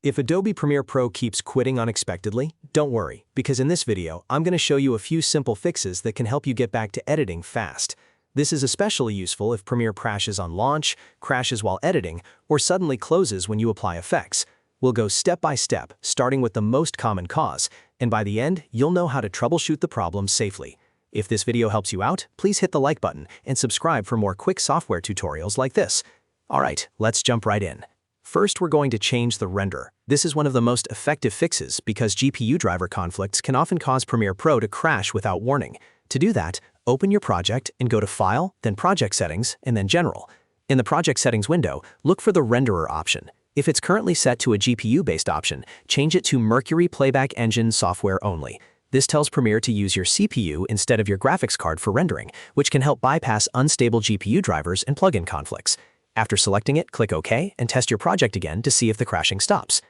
If Adobe Premiere Pro keeps quitting unexpectedly, don't worry, because in this video, I'm going to show you a few simple fixes that can help you get back to editing fast. This is especially useful if Premiere crashes on launch, crashes while editing, or suddenly closes when you apply effects. We'll go step by step, starting with the most common cause, and by the end, you'll know how to troubleshoot the problem safely. If this video helps you out, please hit the like button and subscribe for more quick software tutorials like this. Alright, let's jump right in. First, we're going to change the render. This is one of the most effective fixes because GPU driver conflicts can often cause Premiere Pro to crash without warning. To do that, open your project and go to File, then Project Settings, and then General. In the Project Settings window, look for the Renderer option. If it's currently set to a GPU-based option, change it to Mercury Playback Engine Software Only. This tells Premiere to use your CPU instead of your graphics card for rendering, which can help bypass unstable GPU drivers and plugin conflicts. After selecting it, click OK and test your project again to see if the crashing stops.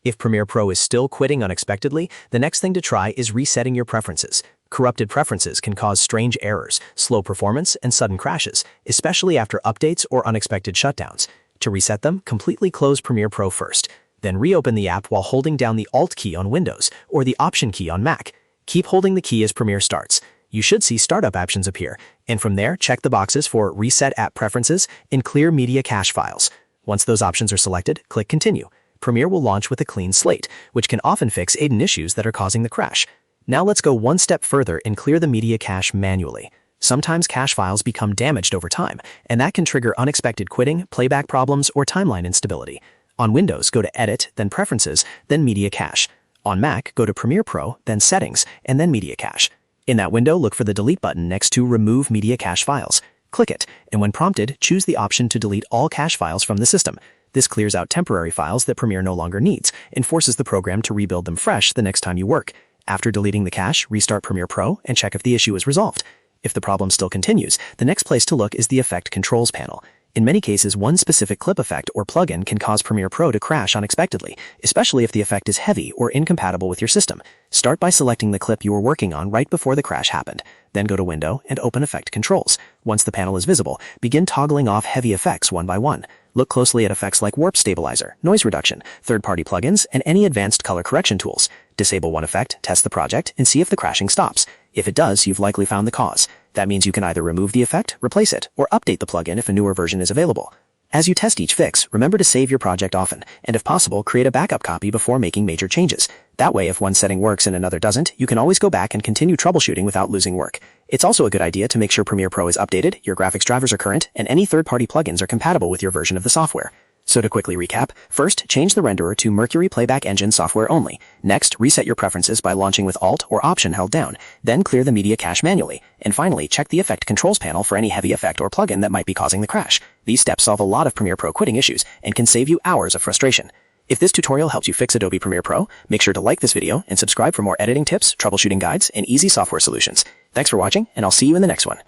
If Premiere Pro is still quitting unexpectedly, the next thing to try is resetting your preferences. Corrupted preferences can cause strange errors, slow performance, and sudden crashes, especially after updates or unexpected shutdowns. To reset them, completely close Premiere Pro first. Then reopen the app while holding down the Alt key on Windows or the Option key on Mac. Keep holding the key as Premiere starts. You should see startup options appear, and from there, check the boxes for Reset App Preferences and Clear Media Cache Files. Once those options are selected, click Continue. Premiere will launch with a clean slate, which can often fix hidden issues that are causing the crash. Now let's go one step further and clear the media cache manually. Sometimes cache files become damaged over time, and that can trigger unexpected quitting, playback problems, or timeline instability. On Windows, go to Edit, then Preferences, then Media Cache. On Mac, go to Premiere Pro, then Settings, and then Media Cache. In that window, look for the Delete button next to Remove Media Cache Files. Click it, and when prompted, choose the option to delete all cache files from the system. This clears out temporary files that Premiere no longer needs and forces the program to rebuild them fresh the next time you work. After deleting the cache, restart Premiere Pro and check if the issue is resolved. If the problem still continues, the next place to look is the Effect Controls panel. In many cases, one specific clip effect or plugin can cause Premiere Pro to crash unexpectedly, especially if the effect is heavy or incompatible with your system. Start by selecting the clip you were working on right before the crash happened. Then go to Window and open Effect Controls. Once the panel is visible, begin toggling off heavy effects one by one. Look closely at effects like warp stabilizer, noise reduction, third-party plugins, and any advanced color correction tools. Disable one effect, test the project, and see if the crashing stops. If it does, you've likely found the cause. That means you can either remove the effect, replace it, or update the plugin if a newer version is available. As you test each fix, remember to save your project often, and if possible, create a backup copy before making major changes. That way, if one setting works and another doesn't, you can always go back and continue troubleshooting without losing work. It's also a good idea to make sure Premiere Pro is updated, your graphics drivers are current, and any third-party plugins are compatible with your version of the software. So to quickly recap, first, change the renderer to Mercury Playback Engine Software Only. Next, reset your preferences by launching with Alt or Option held down. Then clear the media cache manually. And finally, check the Effect Controls panel for any heavy effect or plugin that might be causing the crash. These steps solve a lot of Premiere Pro quitting issues and can save you hours of frustration. If this tutorial helps you fix Adobe Premiere Pro, make sure to like this video and subscribe for more editing tips, troubleshooting guides, and easy software solutions. Thanks for watching, and I'll see you in the next one.